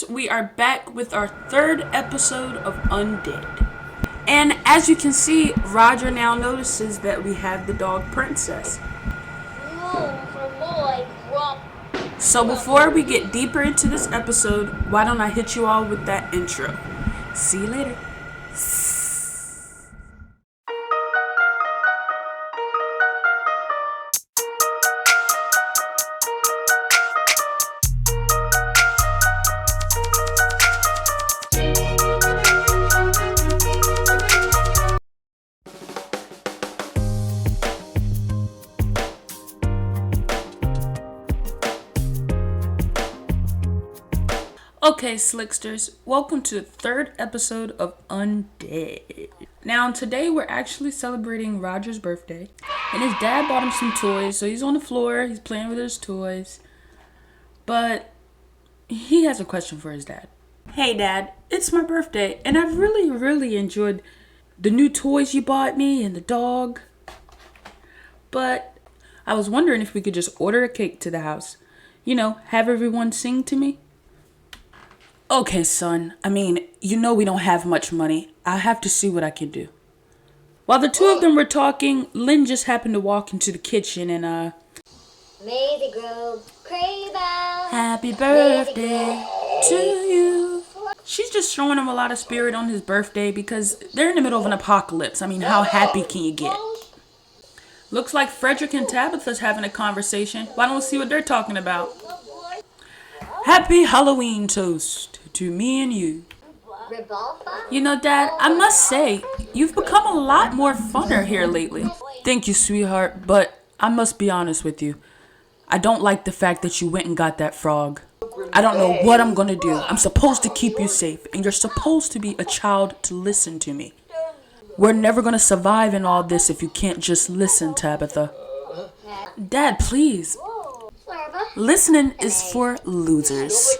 Slicksters, we are back with our third episode of UNDEAD. And as you can see, Roger now notices that we have the dog Princess. So before we get deeper into this episode, why don't I hit you all with that intro? See you later. Okay, Slicksters, welcome to the third episode of UNDEAD. Now, today we're actually celebrating Roger's birthday, and his dad bought him some toys, so he's on the floor, he's playing with his toys, but he has a question for his dad. Hey, Dad, it's my birthday, and I've really enjoyed the new toys you bought me and the dog, but I was wondering if we could just order a cake to the house, have everyone sing to me. Okay, son. We don't have much money. I have to see what I can do. While the two of them were talking, Lynn just happened to walk into the kitchen and, May the grove crave out. Happy birthday to you. She's just showing him a lot of spirit on his birthday because they're in the middle of an apocalypse. How happy can you get? Looks like Frederick and Tabitha's having a conversation. Why don't we see what they're talking about? Happy Halloween toast to me and you. Dad, I must say, you've become a lot more funner here lately. Thank you, sweetheart, but I must be honest with you. I don't like the fact that you went and got that frog. I don't know what I'm gonna do. I'm supposed to keep you safe, and you're supposed to be a child to listen to me. We're never gonna survive in all this if you can't just listen, Tabitha. Dad, please. Listening is for losers.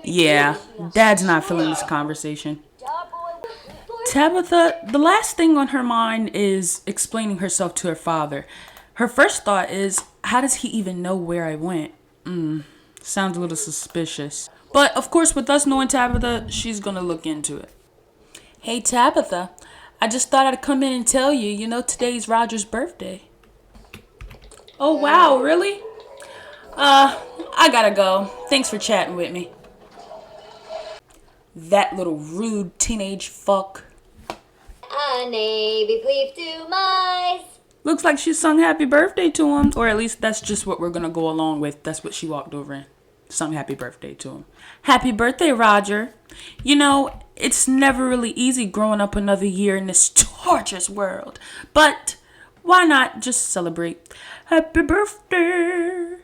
Yeah, Dad's not feeling this conversation. Tabitha, the last thing on her mind is explaining herself to her father. Her first thought is, how does he even know where I went? Sounds a little suspicious. But of course, with us knowing Tabitha, she's gonna look into it. Hey Tabitha, I just thought I'd come in and tell you, today's Roger's birthday. Oh wow, really? I gotta go. Thanks for chatting with me. That little rude teenage fuck. A navy please to mice. Looks like she sung happy birthday to him. Or at least that's just what we're gonna go along with. That's what she walked over and sung happy birthday to him. Happy birthday, Roger. It's never really easy growing up another year in this torturous world. But why not just celebrate? Happy birthday.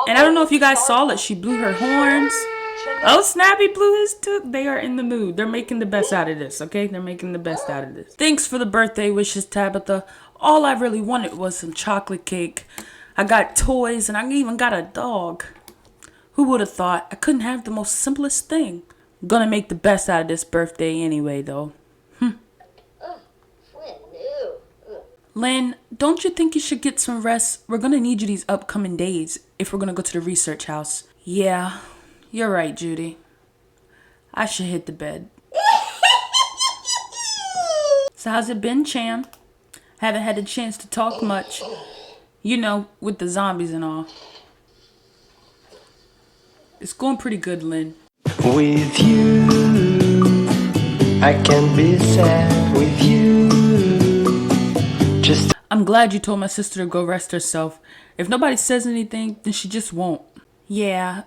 And I don't know if you guys saw it. She blew her horns. Oh, Snappy blew his too. They are in the mood. They're making the best out of this, okay? They're making the best out of this. Thanks for the birthday wishes, Tabitha. All I really wanted was some chocolate cake. I got toys, and I even got a dog. Who would have thought? I couldn't have the most simplest thing. I'm gonna make the best out of this birthday anyway, though. Lynn, don't you think you should get some rest? We're gonna need you these upcoming days if we're gonna go to the research house. Yeah, you're right, Judy. I should hit the bed. So how's it been, Cham? Haven't had a chance to talk much. With the zombies and all. It's going pretty good, Lynn. With you, I can be sad with you. I'm glad you told my sister to go rest herself. If nobody says anything, then she just won't. Yeah,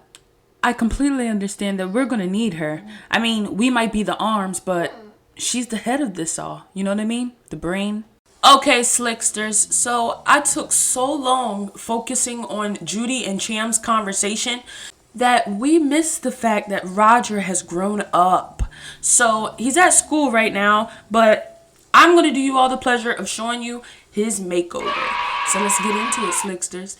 I completely understand that we're gonna need her. We might be the arms, but she's the head of this all. You know what I mean? The brain. Okay, Slicksters. So I took so long focusing on Judy and Cham's conversation that we missed the fact that Roger has grown up. So he's at school right now, but I'm going to do you all the pleasure of showing you his makeover. So let's get into it, Slicksters.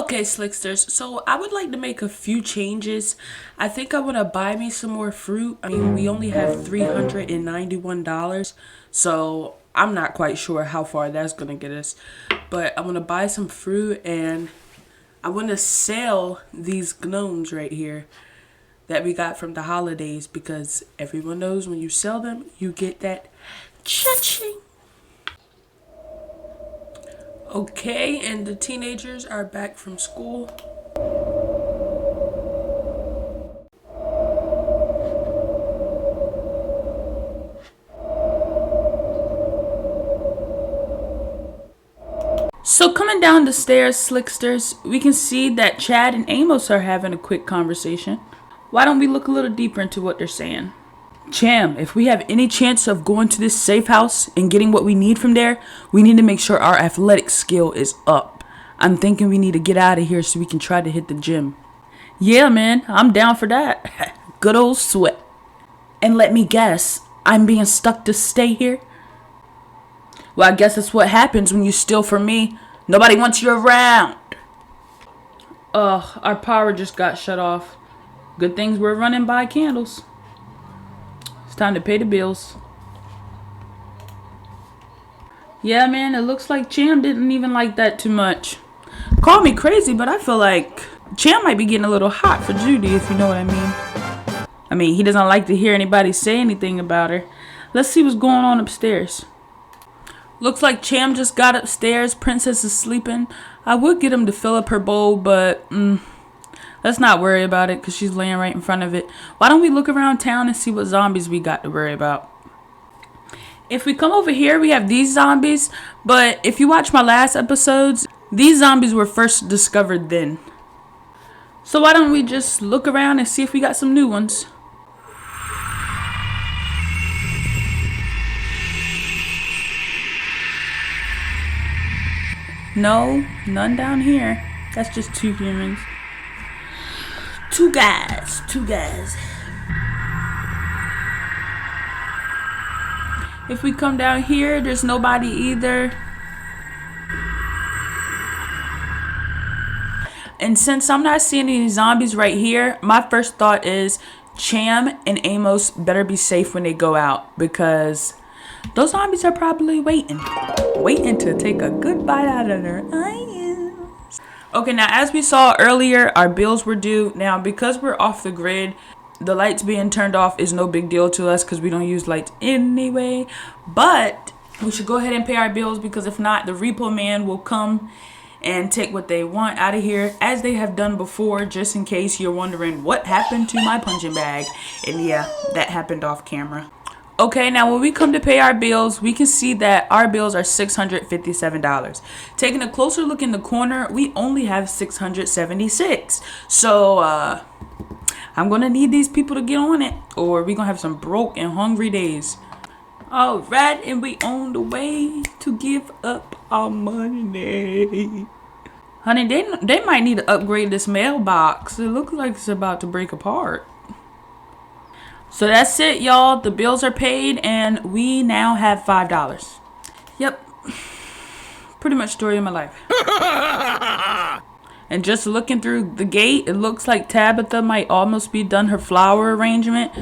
Okay, Slicksters, so I would like to make a few changes. I think I want to buy me some more fruit. I mean, we only have $391, so I'm not quite sure how far that's going to get us. But I want to buy some fruit, and I want to sell these gnomes right here that we got from the holidays, because everyone knows when you sell them, you get that cha-ching. Okay, and the teenagers are back from school. So coming down the stairs, Slicksters, we can see that Chad and Amos are having a quick conversation. Why don't we look a little deeper into what they're saying? Cham, if we have any chance of going to this safe house and getting what we need from there, we need to make sure our athletic skill is up. I'm thinking we need to get out of here so we can try to hit the gym. Yeah, man, I'm down for that. Good old sweat. And let me guess, I'm being stuck to stay here? Well, I guess that's what happens when you steal from me. Nobody wants you around. Ugh, our power just got shut off. Good things we're running by candles. It's time to pay the bills. Yeah, man, it looks like Cham didn't even like that too much. Call me crazy, but I feel like Cham might be getting a little hot for Judy, if you know what I mean. I mean, he doesn't like to hear anybody say anything about her. Let's see what's going on upstairs. Looks like Cham just got upstairs. Princess is sleeping. I would get him to fill up her bowl, but let's not worry about it because she's laying right in front of it. Why don't we look around town and see what zombies we got to worry about? If we come over here, we have these zombies. But if you watch my last episodes, these zombies were first discovered then. So why don't we just look around and see if we got some new ones? No, none down here. That's just two humans. Two guys. If we come down here, there's nobody either. And since I'm not seeing any zombies right here, my first thought is Cham and Amos better be safe when they go out, because those zombies are probably waiting to take a good bite out of their eyes. Okay, now as we saw earlier, our bills were due. Now, because we're off the grid, the lights being turned off is no big deal to us because we don't use lights anyway. But we should go ahead and pay our bills, because if not, the repo man will come and take what they want out of here, as they have done before, just in case you're wondering what happened to my punching bag. And yeah, that happened off camera. Okay, now when we come to pay our bills, we can see that our bills are $657. Taking a closer look in the corner, we only have $676. So, I'm going to need these people to get on it, or we're going to have some broke and hungry days. Alright, and we on the way to give up our money. Honey, they might need to upgrade this mailbox. It looks like it's about to break apart. So that's it, y'all. The bills are paid, and we now have $5. Yep. Pretty much story of my life. And just looking through the gate, it looks like Tabitha might almost be done her flower arrangement.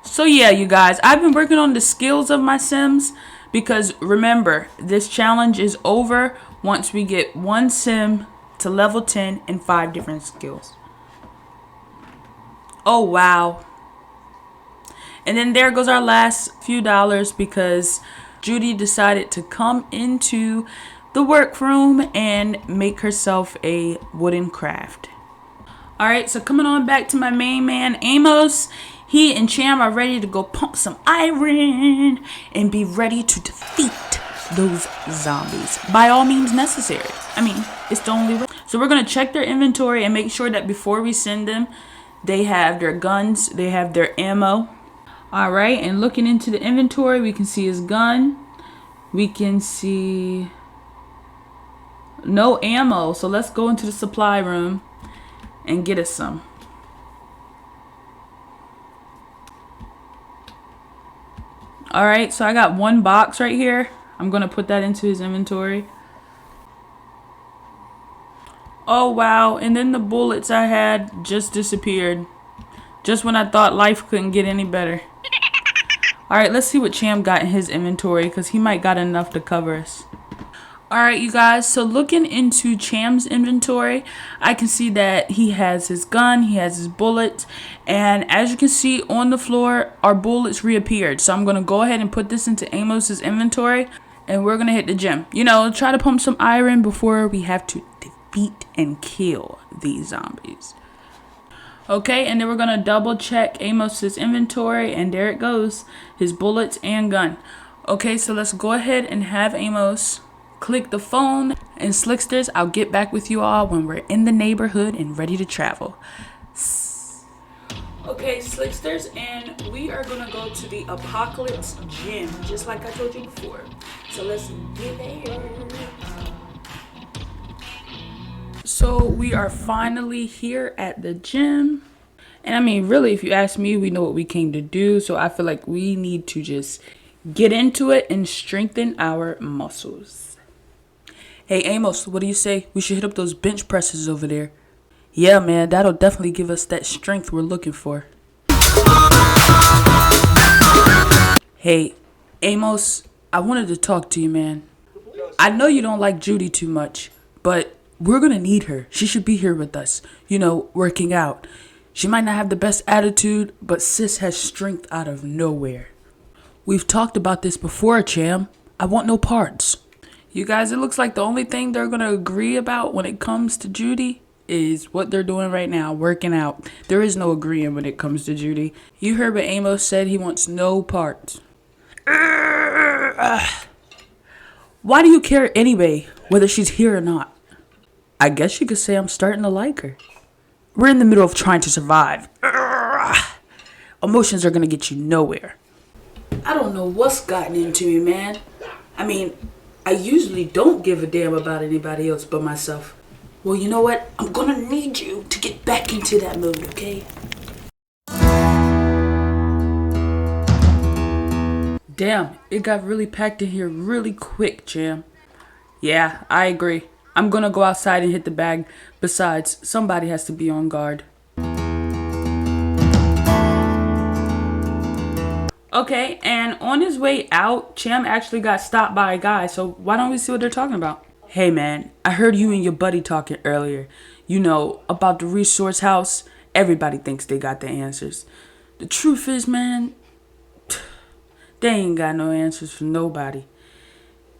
So yeah, you guys, I've been working on the skills of my Sims, because remember, this challenge is over once we get one Sim to level 10 and 5 different skills. Oh, wow. And then there goes our last few dollars, because Judy decided to come into the workroom and make herself a wooden craft. Alright, so coming on back to my main man, Amos. He and Cham are ready to go pump some iron and be ready to defeat those zombies by all means necessary. I mean, it's the only way. So we're going to check their inventory and make sure that before we send them, they have their guns, they have their ammo. Alright, and looking into the inventory, we can see his gun. We can see no ammo. So let's go into the supply room and get us some. Alright, so I got one box right here. I'm going to put that into his inventory. Oh wow, and then the bullets I had just disappeared. Just when I thought life couldn't get any better. Alright, let's see what Cham got in his inventory, because he might got enough to cover us. Alright, you guys, so looking into Cham's inventory, I can see that he has his gun, he has his bullets, and as you can see on the floor, our bullets reappeared. So I'm going to go ahead and put this into Amos's inventory, and we're going to hit the gym. You know, try to pump some iron before we have to defeat and kill these zombies. Okay, and then we're going to double check Amos's inventory, and there it goes, his bullets and gun. Okay, so let's go ahead and have Amos click the phone, and Slicksters, I'll get back with you all when we're in the neighborhood and ready to travel. Okay, Slicksters, and we are gonna go to the Apocalypse Gym, just like I told you before. So let's get there. So we are finally here at the gym. And I mean, really, if you ask me, we know what we came to do. So I feel like we need to just get into it and strengthen our muscles. Hey, Amos, what do you say? We should hit up those bench presses over there. Yeah, man, that'll definitely give us that strength we're looking for. Hey, Amos, I wanted to talk to you, man. I know you don't like Judy too much, but we're gonna need her. She should be here with us, you know, working out. She might not have the best attitude, but sis has strength out of nowhere. We've talked about this before, Cham. I want no parts. You guys, it looks like the only thing they're going to agree about when it comes to Judy is what they're doing right now, working out. There is no agreeing when it comes to Judy. You heard what Amos said. He wants no parts. Why do you care anyway, whether she's here or not? I guess you could say I'm starting to like her. We're in the middle of trying to survive. Emotions are going to get you nowhere. I don't know what's gotten into me, man. I mean, I usually don't give a damn about anybody else but myself. Well, you know what? I'm gonna need you to get back into that mood, okay? Damn, it got really packed in here really quick, Cham. Yeah, I agree. I'm gonna go outside and hit the bag. Besides, somebody has to be on guard. Okay, and on his way out, Cham actually got stopped by a guy, so why don't we see what they're talking about? Hey man, I heard you and your buddy talking earlier. You know, about the resource house. Everybody thinks they got the answers. The truth is, man, they ain't got no answers for nobody.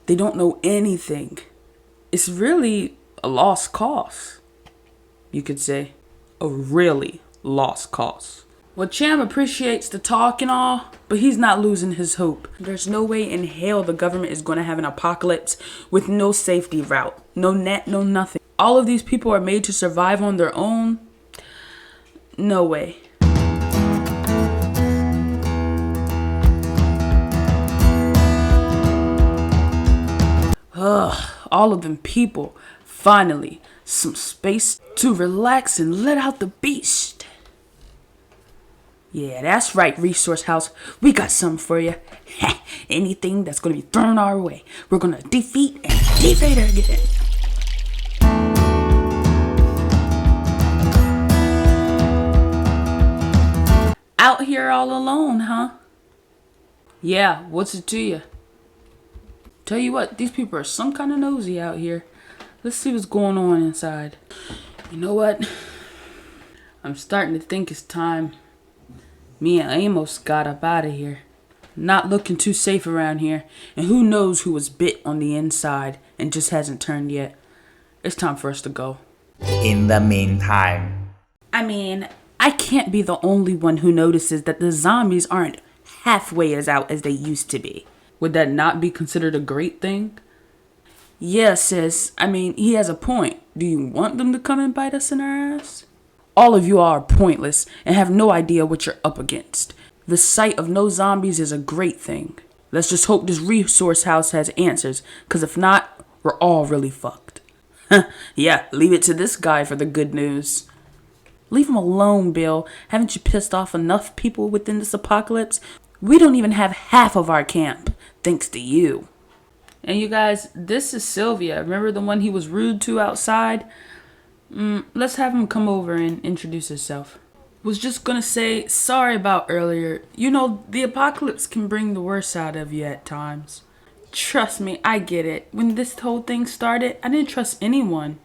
They don't know anything. It's really a lost cause, you could say. A really lost cause. Well, Cham appreciates the talk and all, but he's not losing his hope. There's no way in hell the government is going to have an apocalypse with no safety route. No net, no nothing. All of these people are made to survive on their own. No way. Ugh, all of them people. Finally, some space to relax and let out the beast. Yeah, that's right, Resource House. We got something for you. Anything that's going to be thrown our way, we're going to defeat and defeat again. Out here all alone, huh? Yeah, what's it to you? Tell you what, these people are some kind of nosy out here. Let's see what's going on inside. You know what? I'm starting to think it's time me and Amos got up out of here. Not looking too safe around here. And who knows who was bit on the inside and just hasn't turned yet. It's time for us to go. In the meantime, I mean, I can't be the only one who notices that the zombies aren't halfway as out as they used to be. Would that not be considered a great thing? Yeah, sis. I mean, he has a point. Do you want them to come and bite us in our ass? All of you are pointless and have no idea what you're up against. The sight of no zombies is a great thing. Let's just hope this resource house has answers, because if not, we're all really fucked. Yeah, leave it to this guy for the good news. Leave him alone, Bill. Haven't you pissed off enough people within this apocalypse? We don't even have half of our camp, thanks to you. And you guys, this is Sylvia. Remember the one he was rude to outside? Let's have him come over and introduce himself. Was just gonna say, sorry about earlier. You know, the apocalypse can bring the worst out of you at times. Trust me, I get it. When this whole thing started, I didn't trust anyone.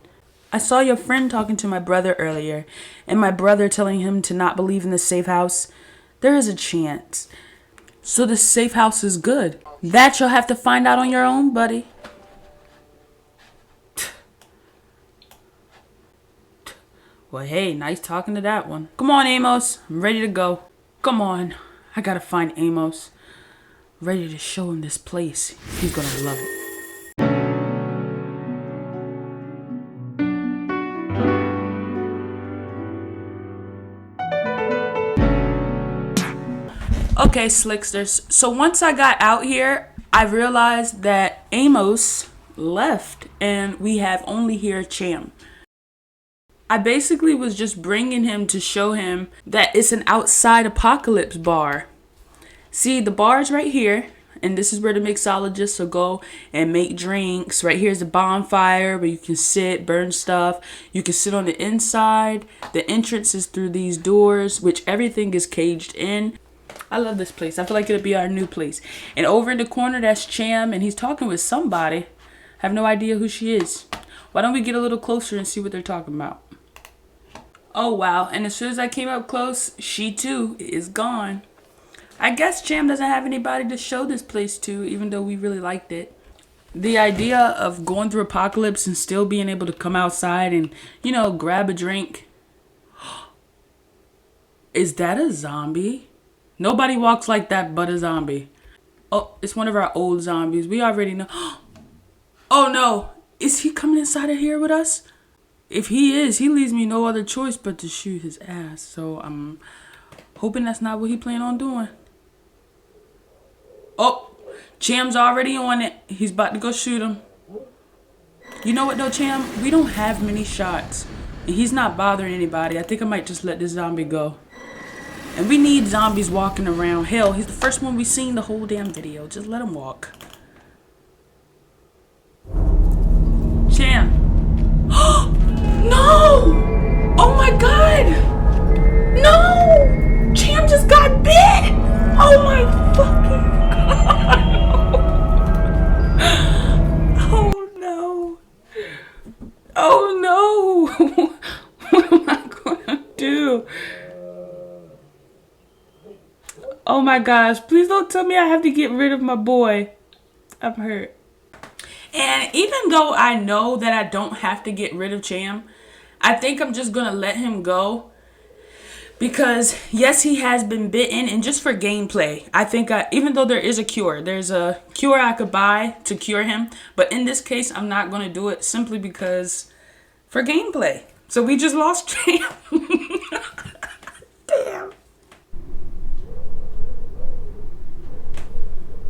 I saw your friend talking to my brother earlier, and my brother telling him to not believe in the safe house. There is a chance. So the safe house is good. That you'll have to find out on your own, buddy. Well, hey, nice talking to that one. Come on, Amos. I'm ready to go. Come on. I gotta find Amos. Ready to show him this place. He's gonna love it. Okay, Slicksters. So once I got out here, I realized that Amos left and we have only here Cham. I basically was just bringing him to show him that it's an outside apocalypse bar. See, the bar's right here, and this is where the mixologists will go and make drinks. Right here's the bonfire where you can sit, burn stuff. You can sit on the inside. The entrance is through these doors, which everything is caged in. I love this place. I feel like it'll be our new place. And over in the corner, that's Cham, and he's talking with somebody. I have no idea who she is. Why don't we get a little closer and see what they're talking about? Oh, wow. And as soon as I came up close, she too is gone. I guess Cham doesn't have anybody to show this place to, even though we really liked it. The idea of going through apocalypse and still being able to come outside and, you know, grab a drink. Is that a zombie? Nobody walks like that but a zombie. Oh, it's one of our old zombies. We already know. Oh, no. Is he coming inside of here with us? If he is, he leaves me no other choice but to shoot his ass. So I'm hoping that's not what he planned on doing. Oh, Cham's already on it. He's about to go shoot him. You know what though, Cham? We don't have many shots. And he's not bothering anybody. I think I might just let this zombie go. And we need zombies walking around. Hell, he's the first one we've seen the whole damn video. Just let him walk. Cham. No! Oh my god! No! Cham just got bit! Oh my fucking god! Oh no! Oh no! What am I gonna do? Oh my gosh, please don't tell me I have to get rid of my boy. I'm hurt. And even though I know that I don't have to get rid of Cham, I think I'm just going to let him go. Because, yes, he has been bitten. And just for gameplay, I think even though there is a cure, there's a cure I could buy to cure him. But in this case, I'm not going to do it simply because for gameplay. So we just lost Cham. Damn.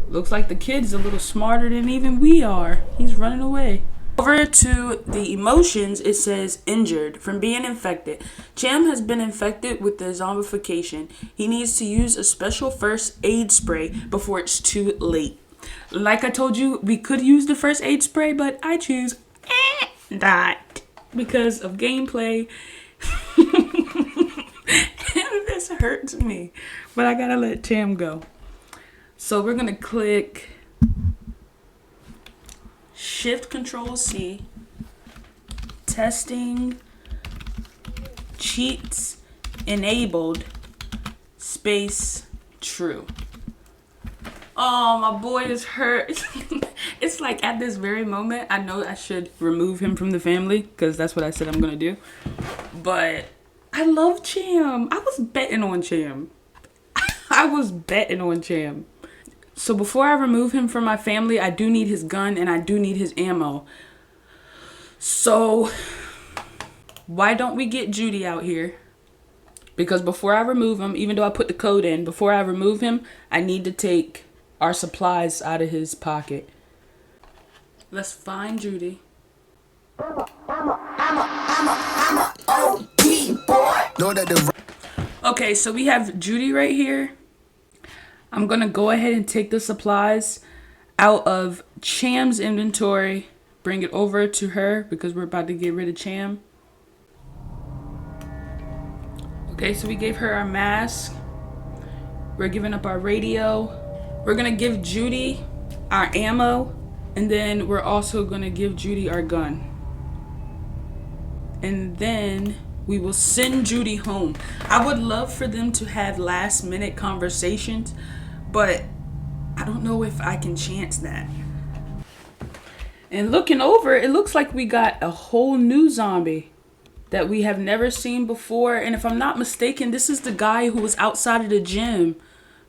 Looks like the kid's a little smarter than even we are. He's running away. Over to the emotions, it says injured from being infected. Cham has been infected with the zombification. He needs to use a special first aid spray before it's too late. Like I told you, we could use the first aid spray, but I choose that because of gameplay. And this hurts me, but I gotta let Cham go. So we're going to click Shift Control C, testing, cheats enabled, space, true. Oh, my boy is hurt. It's like at this very moment, I know I should remove him from the family because that's what I said I'm going to do. But I love Cham. I was betting on Cham. I was betting on Cham. So before I remove him from my family, I do need his gun and I do need his ammo. So why don't we get Judy out here? Because before I remove him, even though I put the code in, before I remove him, I need to take our supplies out of his pocket. Let's find Judy. Okay, so we have Judy right here. I'm going to go ahead and take the supplies out of Cham's inventory, bring it over to her because we're about to get rid of Cham. Okay, so we gave her our mask. We're giving up our radio. We're gonna give Judy our ammo. And then we're also gonna give Judy our gun. And then we will send Judy home. I would love for them to have last minute conversations, but I don't know if I can chance that. And looking over, it looks like we got a whole new zombie that we have never seen before. And if I'm not mistaken, this is the guy who was outside of the gym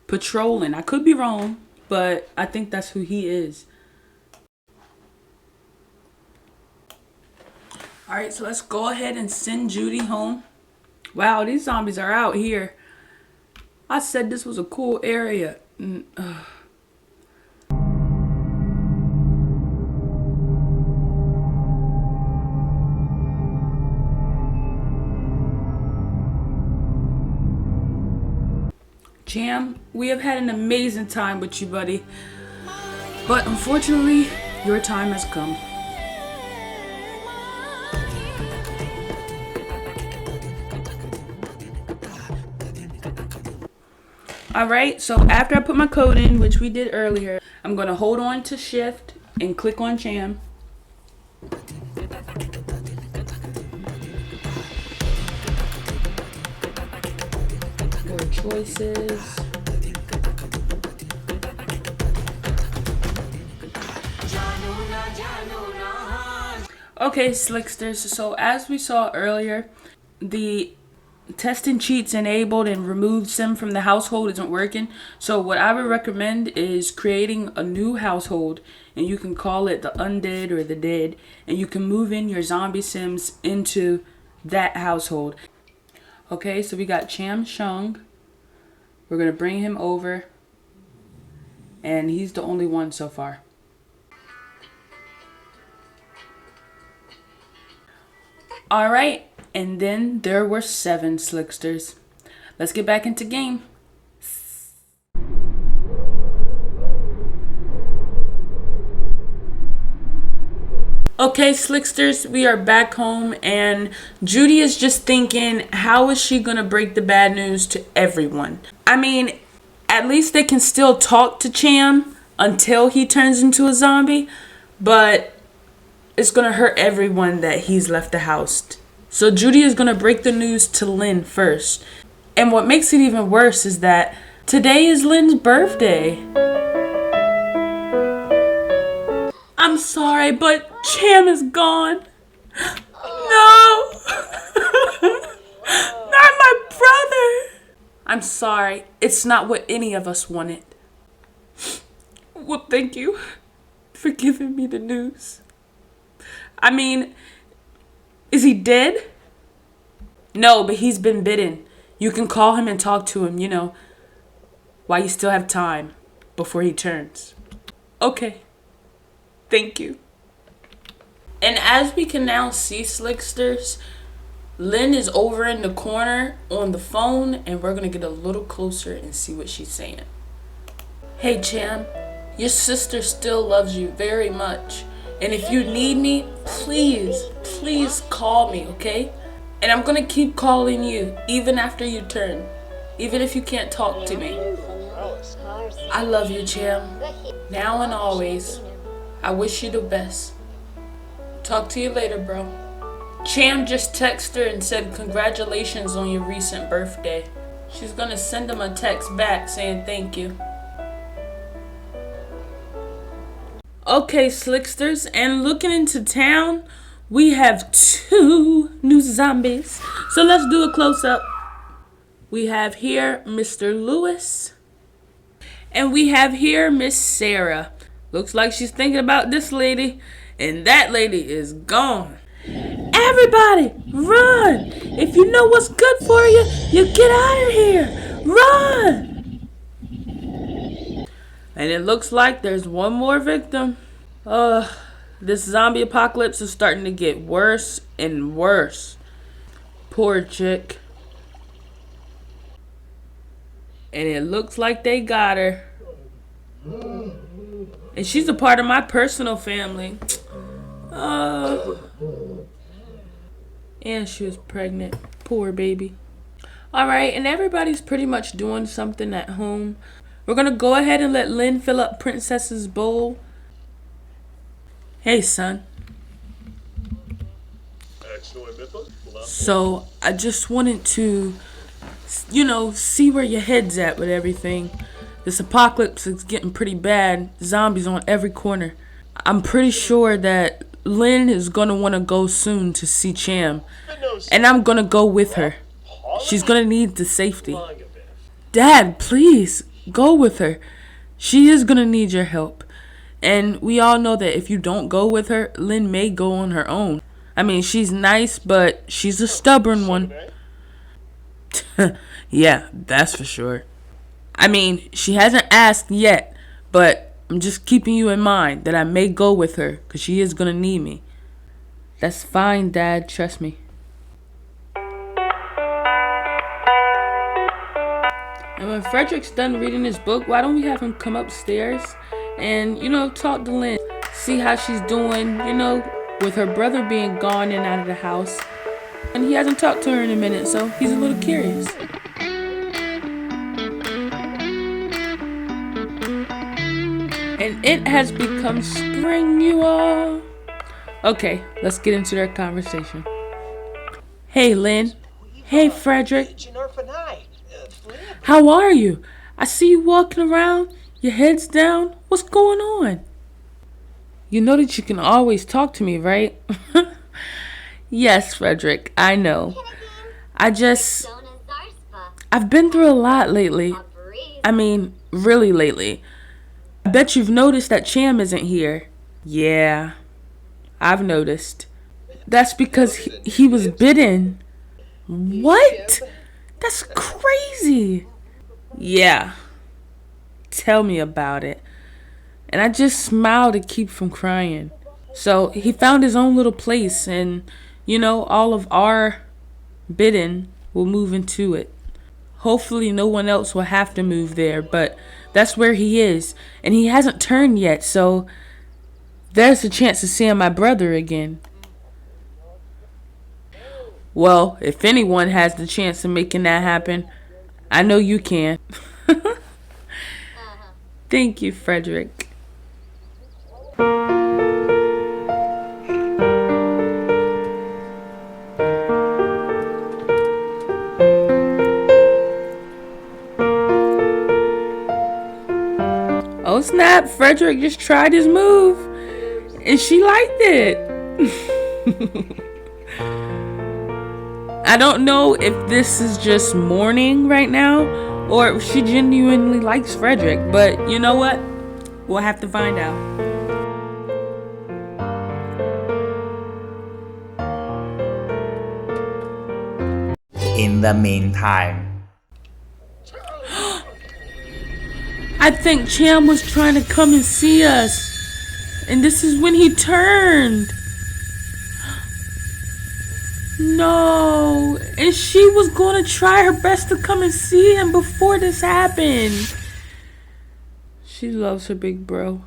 patrolling. I could be wrong, but I think that's who he is. All right, so let's go ahead and send Judy home. Wow, these zombies are out here. I said this was a cool area. Jam, we have had an amazing time with you, buddy. But unfortunately, your time has come. Alright, so after I put my code in, which we did earlier, I'm going to hold on to shift and click on Jam. More choices. Okay, Slicksters, so as we saw earlier, the testing cheats enabled and removed sim from the household isn't working. So what I would recommend is creating a new household, and you can call it the Undead or the Dead, and you can move in your zombie sims into that household. Okay, so we got Cham Shung. We're gonna bring him over, and he's the only one so far. All right. And then there were 7 Slicksters. Let's get back into game. Okay, Slicksters, we are back home, and Judy is just thinking, how is she gonna break the bad news to everyone? I mean, at least they can still talk to Cham until he turns into a zombie, but it's gonna hurt everyone that he's left the house. So Judy is going to break the news to Lynn first. And what makes it even worse is that today is Lynn's birthday. I'm sorry, but Cham is gone. No! Not my brother! I'm sorry. It's not what any of us wanted. Well, thank you for giving me the news. I mean, is he dead? No, but he's been bitten. You can call him and talk to him, you know, while you still have time before he turns. Okay. Thank you. And as we can now see, Slicksters, Lynn is over in the corner on the phone, and we're going to get a little closer and see what she's saying. Hey, Cham, your sister still loves you very much. And if you need me, please call me, okay? And I'm gonna keep calling you, even after you turn. Even if you can't talk to me. I love you, Cham. Now and always. I wish you the best. Talk to you later, bro. Cham just texted her and said congratulations on your recent birthday. She's gonna send him a text back saying thank you. Okay, Slicksters, and looking into town, we have 2 new zombies. So let's do a close-up. We have here Mr. Lewis. And we have here Miss Sarah. Looks like she's thinking about this lady. And that lady is gone. Everybody, run! If you know what's good for you, you get out of here. Run! And it looks like there's one more victim. This zombie apocalypse is starting to get worse and worse. Poor chick. And it looks like they got her. And she's a part of my personal family. And she was pregnant. Poor baby. Alright, and everybody's pretty much doing something at home. We're gonna go ahead and let Lynn fill up Princess's bowl. Hey, son. So, I just wanted to, see where your head's at with everything. This apocalypse is getting pretty bad. Zombies on every corner. I'm pretty sure that Lynn is gonna want to go soon to see Cham. And I'm gonna go with her. She's gonna need the safety. Dad, please, go with her. She is gonna need your help. And we all know that if you don't go with her, Lynn may go on her own. I mean, she's nice, but she's a stubborn one. Yeah, that's for sure. I mean, she hasn't asked yet, but I'm just keeping you in mind that I may go with her, because she is going to need me. That's fine, Dad. Trust me. And when Frederick's done reading his book, why don't we have him come upstairs and, talk to Lynn. See how she's doing, with her brother being gone and out of the house. And he hasn't talked to her in a minute, so he's a little curious. And it has become spring, you all. Okay, let's get into their conversation. Hey, Lynn. Hey, Frederick. How are you? I see you walking around, your head's down. What's going on? You know that you can always talk to me, right? Yes, Frederick, I know. I've been through a lot lately. I mean, really lately. I bet you've noticed that Cham isn't here. Yeah, I've noticed. That's because he was bitten. What? That's crazy. Yeah. Tell me about it. And I just smiled to keep from crying. So he found his own little place and, all of our bidden will move into it. Hopefully no one else will have to move there, but that's where he is. And he hasn't turned yet, so there's a chance of seeing my brother again. Well, if anyone has the chance of making that happen, I know you can. Thank you, Frederick. Oh snap, Frederick just tried his move and she liked it. I don't know if this is just mourning right now or if she genuinely likes Frederick, but you know what? We'll have to find out. In the meantime. I think Cham was trying to come and see us. And this is when he turned. No. And she was going to try her best to come and see him before this happened. She loves her big bro.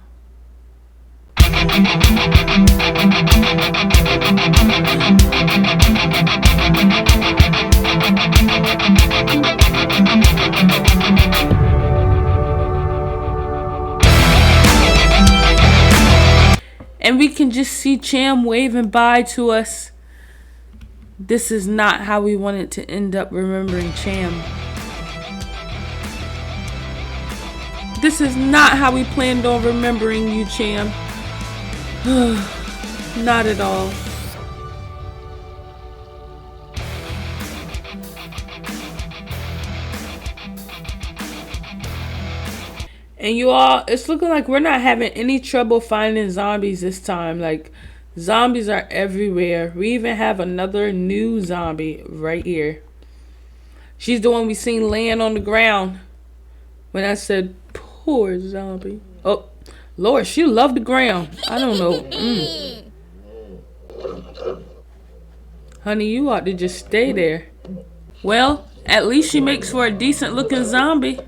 And we can just see Cham waving bye to us. This is not how we wanted to end up remembering Cham. This is not how we planned on remembering you, Cham. Not at all. And you all, it's looking like we're not having any trouble finding zombies this time. Like, zombies are everywhere. We even have another new zombie right here. She's the one we seen laying on the ground when I said, poor zombie. Oh, Lord, she loved the ground. I don't know. Honey, you ought to just stay there. Well, at least she makes for a decent looking zombie.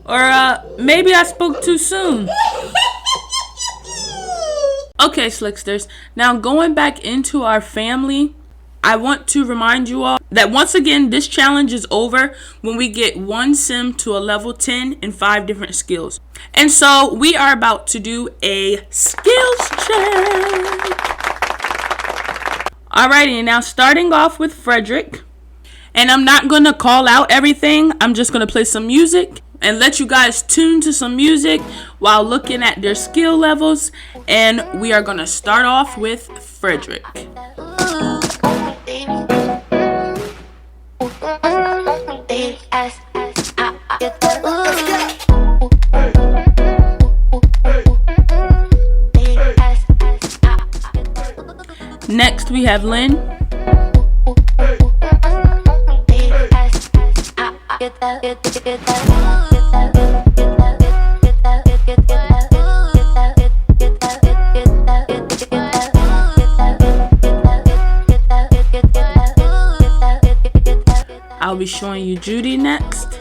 Or maybe I spoke too soon. Okay, Slicksters. Now going back into our family, I want to remind you all that once again, this challenge is over when we get one sim to a level 10 in 5 different skills. And so we are about to do a skills check. Alrighty, now starting off with Frederick. And I'm not going to call out everything. I'm just going to play some music and let you guys tune to some music while looking at their skill levels. And we are going to start off with Frederick. Next we have Lynn. I'll be showing you Judy next.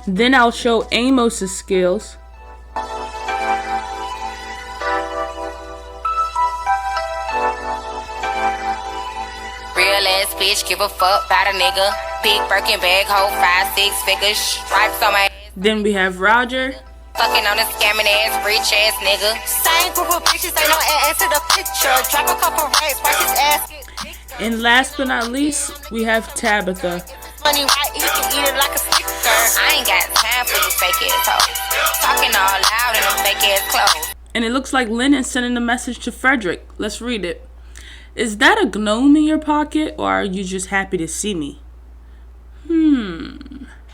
Then I'll show Amos's skills. Real ass bitch, give a fuck about a nigga. Big Birkin bag, hold 5-6 figures. Stripes on my ass. Then we have Roger. Fucking on a scamming ass, rich ass nigga. Same group of bitches, ain't no ass to the picture. Drop a couple racks, watch his ass get bigger. And last but not least, we have Tabitha. Money right, he can eat it like a sticker. I ain't got time for you fake ass hoes. Talking all loud in them fake ass clothes. And it looks like Lynn is sending a message to Frederick. Let's read it. Is that a gnome in your pocket, or are you just happy to see me?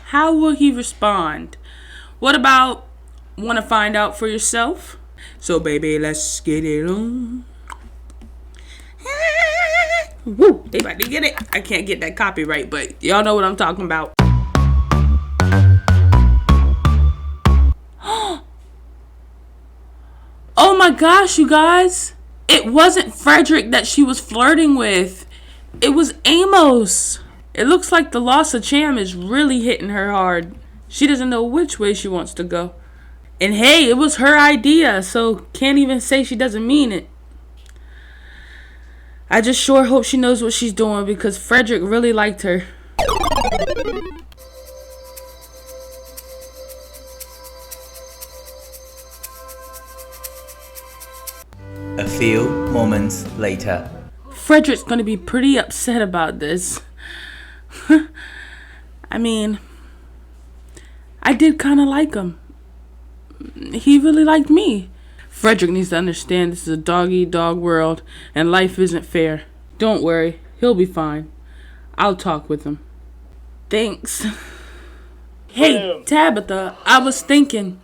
How will he respond? What about, want to find out for yourself? So baby, let's get it on. Woo, they about to get it. I can't get that copyright, but y'all know what I'm talking about. Oh my gosh, you guys. It wasn't Frederick that she was flirting with. It was Amos. It looks like the loss of Cham is really hitting her hard. She doesn't know which way she wants to go. And hey, it was her idea, so can't even say she doesn't mean it. I just sure hope she knows what she's doing because Frederick really liked her. A few moments later. Frederick's gonna be pretty upset about this. I mean, I did kind of like him. He really liked me. Frederick needs to understand this is a dog-eat-dog world and life isn't fair. Don't worry, he'll be fine. I'll talk with him. Thanks. Hey, Tabitha, I was thinking,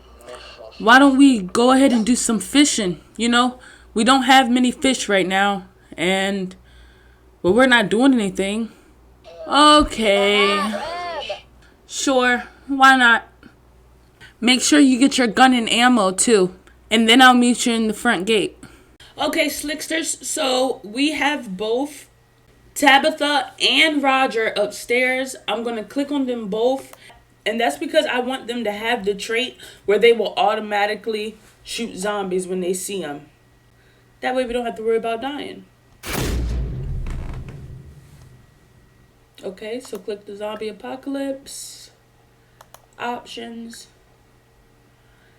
why don't we go ahead and do some fishing? You know, we don't have many fish right now, and, well, we're not doing anything. Okay. Sure, why not? Make sure you get your gun and ammo, too. And then I'll meet you in the front gate. Okay, Slicksters, so we have both Tabitha and Roger upstairs. I'm going to click on them both. And that's because I want them to have the trait where they will automatically shoot zombies when they see them. That way we don't have to worry about dying. Okay, so click the zombie apocalypse. Options.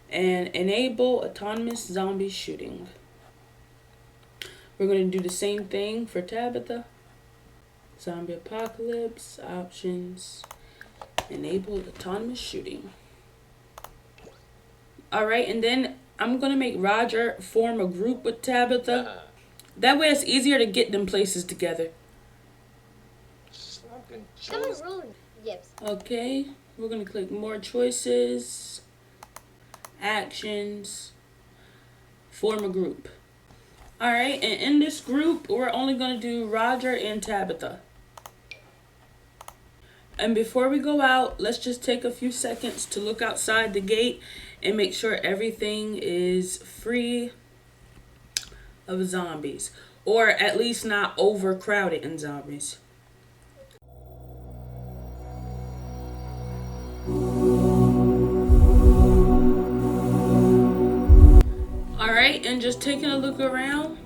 And enable autonomous zombie shooting. We're going to do the same thing for Tabitha. Zombie apocalypse, options, enable autonomous shooting. Alright, and then I'm going to make Roger form a group with Tabitha. That way it's easier to get them places together. Okay, we're going to click more choices. Actions, form a group. Alright, and in this group, we're only going to do Roger and Tabitha. And before we go out, let's just take a few seconds to look outside the gate and make sure everything is free of zombies, or at least not overcrowded in zombies. Alright, and just taking a look around.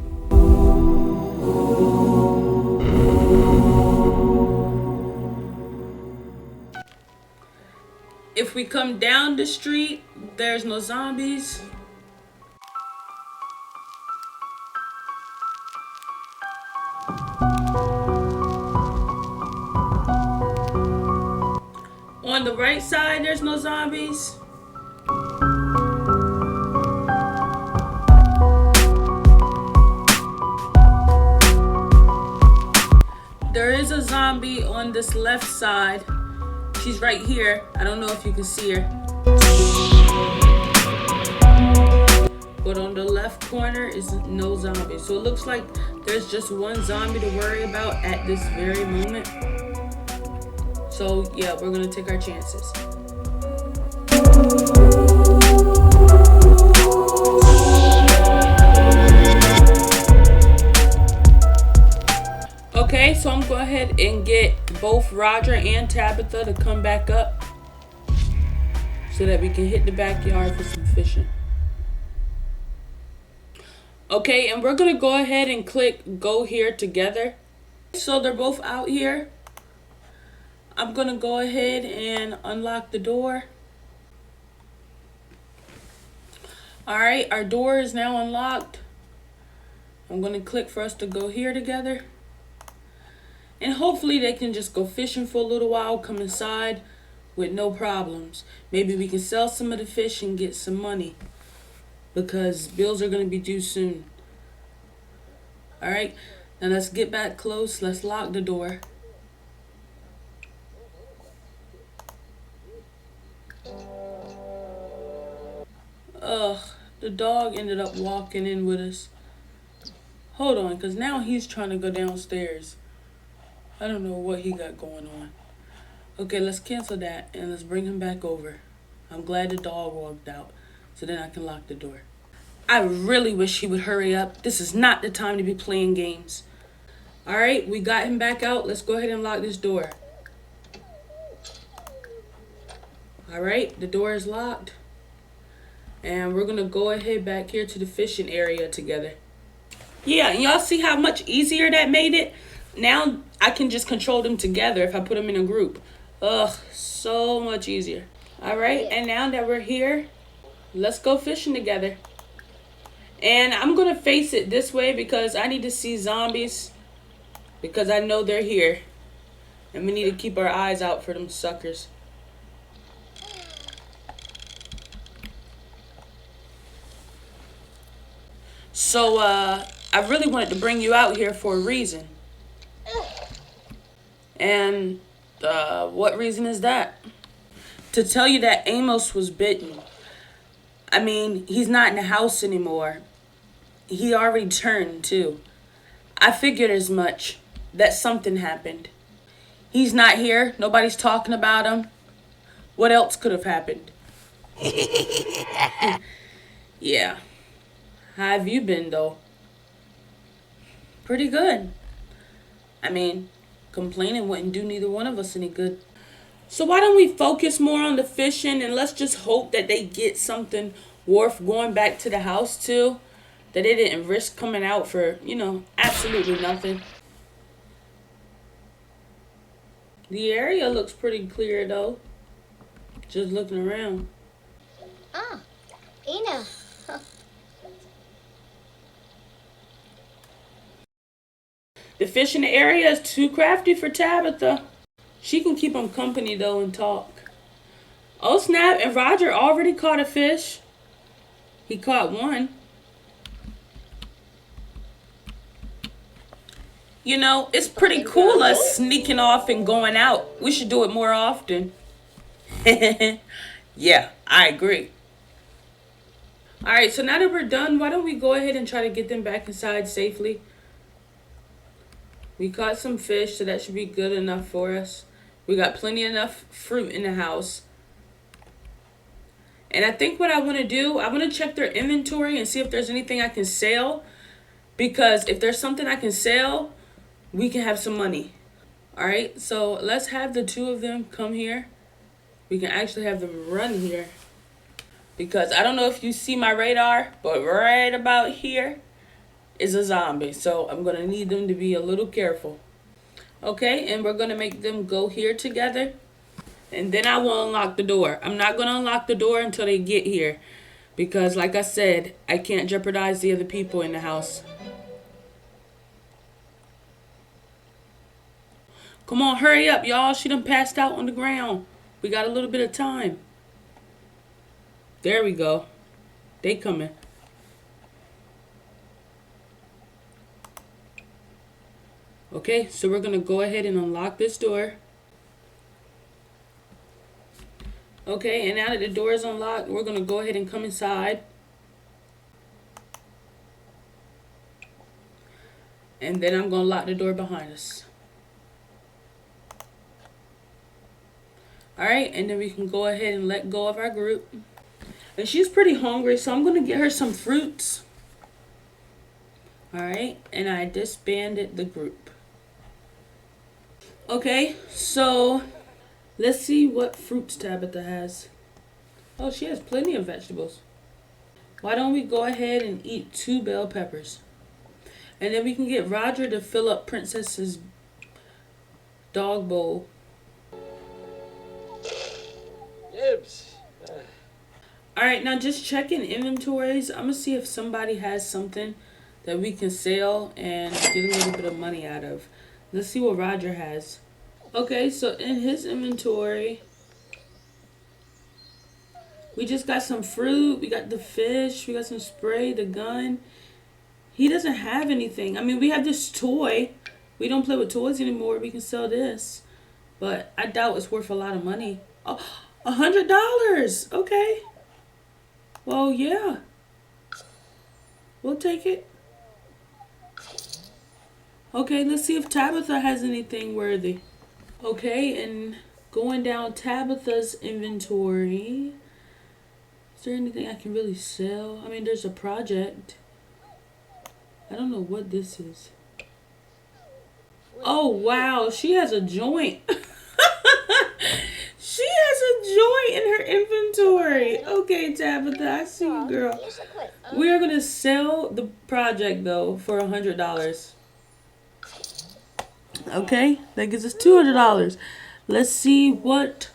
If we come down the street, there's no zombies. On the right side, there's no zombies. There is a zombie on this left side. She's right here. I don't know if you can see her. But on the left corner is no zombie. So it looks like there's just one zombie to worry about at this very moment. So yeah, we're gonna take our chances. Okay, so I'm going to go ahead and get both Roger and Tabitha to come back up so that we can hit the backyard for some fishing. Okay, and we're going to go ahead and click go here together. So they're both out here. I'm going to go ahead and unlock the door. Alright, our door is now unlocked. I'm going to click for us to go here together. And hopefully they can just go fishing for a little while, come inside with no problems. Maybe we can sell some of the fish and get some money, because bills are going to be due soon. Alright, now let's get back close. Let's lock the door. Ugh, the dog ended up walking in with us. Hold on, because now he's trying to go downstairs. I don't know what he got going on. Okay, let's cancel that and let's bring him back over. I'm glad the dog walked out, so then I can lock the door. I really wish he would hurry up. This is not the time to be playing games. Alright, we got him back out. Let's go ahead and lock this door. Alright, the door is locked. And we're going to go ahead back here to the fishing area together. Yeah, y'all see how much easier that made it? Now I can just control them together if I put them in a group. Ugh, so much easier. Alright, and now that we're here, let's go fishing together. And I'm going to face it this way because I need to see zombies, because I know they're here. And we need to keep our eyes out for them suckers. So, I really wanted to bring you out here for a reason. And what reason is that? To tell you that Amos was bitten. I mean, he's not in the house anymore. He already turned too. I figured as much, that something happened. He's not here. Nobody's talking about him. What else could have happened? Yeah. How have you been though? Pretty good. I mean, complaining wouldn't do neither one of us any good. So why don't we focus more on the fishing and let's just hope that they get something worth going back to the house to, that they didn't risk coming out for, you know, absolutely nothing. The area looks pretty clear though, just looking around. Ah, Ina. The fish in the area is too crafty for Tabitha. She can keep him company though and talk. Oh snap, and Roger already caught a fish. He caught one. You know, it's pretty cool us sneaking off and going out. We should do it more often. Yeah, I agree. Alright, so now that we're done, why don't we go ahead and try to get them back inside safely? We caught some fish, so that should be good enough for us. We got plenty enough fruit in the house. And I think what I want to do, I want to check their inventory and see if there's anything I can sell. Because if there's something I can sell, we can have some money. Alright, so let's have the two of them come here. We can actually have them run here. Because I don't know if you see my radar, but right about here is a zombie. So I'm going to need them to be a little careful. Okay, and we're going to make them go here together. And then I will unlock the door. I'm not going to unlock the door until they get here. Because like I said, I can't jeopardize the other people in the house. Come on, hurry up, y'all. She done passed out on the ground. We got a little bit of time. There we go. They coming. Okay, so we're going to go ahead and unlock this door. Okay, and now that the door is unlocked, we're going to go ahead and come inside. And then I'm going to lock the door behind us. Alright, and then we can go ahead and let go of our group. And she's pretty hungry, so I'm going to get her some fruits. Alright, and I disbanded the group. Okay, so let's see what fruits Tabitha has. Oh, she has plenty of vegetables. Why don't we go ahead and eat 2 bell peppers? And then we can get Roger to fill up Princess's dog bowl. Alright, now just checking inventories. I'm going to see if somebody has something that we can sell and get a little bit of money out of. Let's see what Roger has. Okay, so in his inventory, we just got some fruit. We got the fish. We got some spray, the gun. He doesn't have anything. I mean, we have this toy. We don't play with toys anymore. We can sell this. But I doubt it's worth a lot of money. Oh, $100. Okay. Well, yeah. We'll take it. Okay, let's see if Tabitha has anything worthy. Okay, and going down Tabitha's inventory. Is there anything I can really sell? I mean, there's a project. I don't know what this is. Oh, wow. She has a joint. She has a joint in her inventory. Okay, Tabitha, I see you, girl. We are going to sell the project, though, for $100. Okay, that gives us $200. Let's see what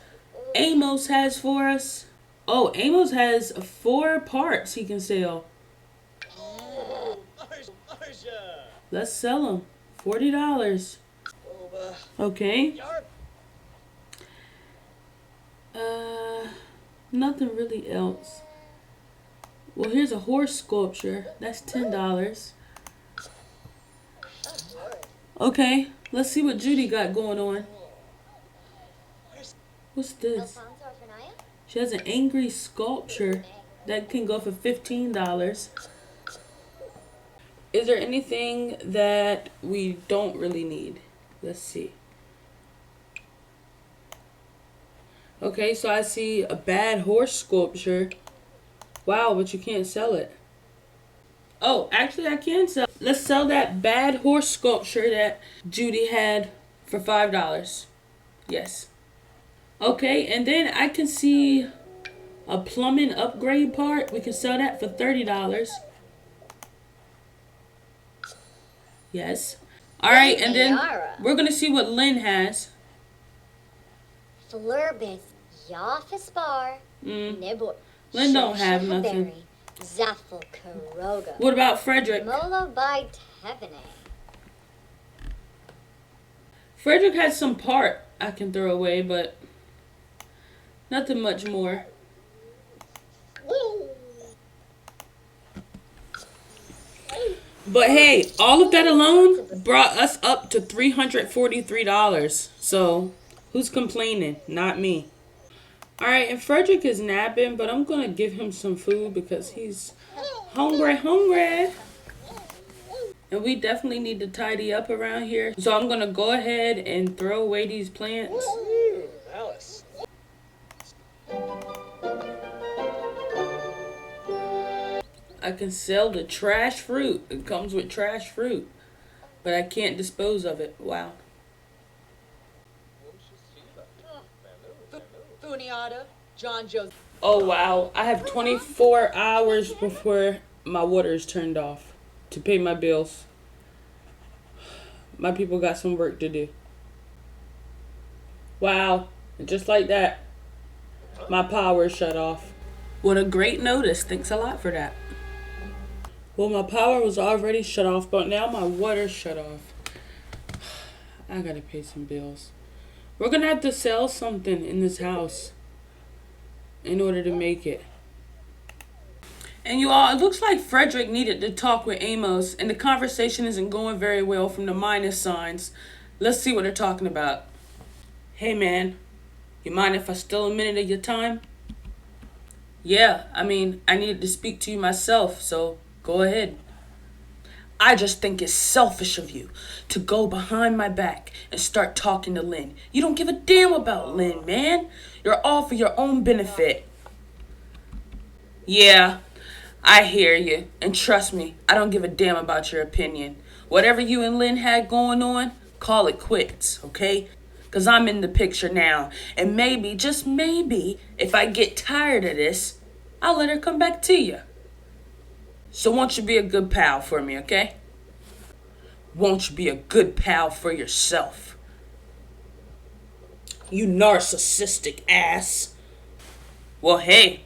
Amos has for us. Oh, Amos has 4 parts he can sell. Let's sell them. $40. Okay. Nothing really else. Well, here's a horse sculpture. That's $10. Okay, let's see what Judy got going on. What's this? She has an angry sculpture that can go for $15. Is there anything that we don't really need? Let's see. Okay, so I see a bad horse sculpture. Wow, but you can't sell it. Oh, actually I can sell. Let's sell that bad horse sculpture that Judy had for $5. Yes. Okay, and then I can see a plumbing upgrade part. We can sell that for $30. Yes. Alright, and then we're going to see what Lynn has. Flurbis, Yaffis Bar, Nibble. Lynn don't have nothing. Zaffel Karoga. What about Frederick? Molo by Tevene. Frederick has some part I can throw away, but nothing much more. But hey, all of that alone brought us up to $343. So who's complaining? Not me. Alright, and Frederick is napping, but I'm going to give him some food because he's hungry. And we definitely need to tidy up around here. So I'm going to go ahead and throw away these plants. I can sell the trash fruit. It comes with trash fruit. But I can't dispose of it. Wow. Funiata, John Joseph. Oh, wow. I have 24 hours before my water is turned off to pay my bills. My people got some work to do. Wow. And just like that, my power is shut off. What a great notice. Thanks a lot for that. Well, my power was already shut off, but now my water's shut off. I gotta pay some bills. We're gonna have to sell something in this house in order to make it. And you all, it looks like Frederick needed to talk with Amos, and the conversation isn't going very well from the minus signs. Let's see what they're talking about. Hey man, you mind if I steal a minute of your time? Yeah, I mean, I needed to speak to you myself, so go ahead. I just think it's selfish of you to go behind my back and start talking to Lynn. You don't give a damn about Lynn, man. You're all for your own benefit. Yeah, I hear you. And trust me, I don't give a damn about your opinion. Whatever you and Lynn had going on, call it quits, okay? Because I'm in the picture now. And maybe, just maybe, if I get tired of this, I'll let her come back to you. So won't you be a good pal for me, okay? Won't you be a good pal for yourself? You narcissistic ass. Well, hey,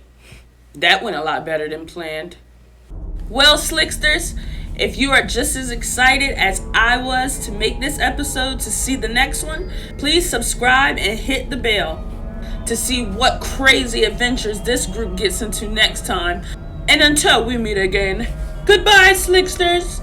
that went a lot better than planned. Well, Slicksters, if you are just as excited as I was to make this episode to see the next one, please subscribe and hit the bell to see what crazy adventures this group gets into next time. And until we meet again, goodbye, Slicksters.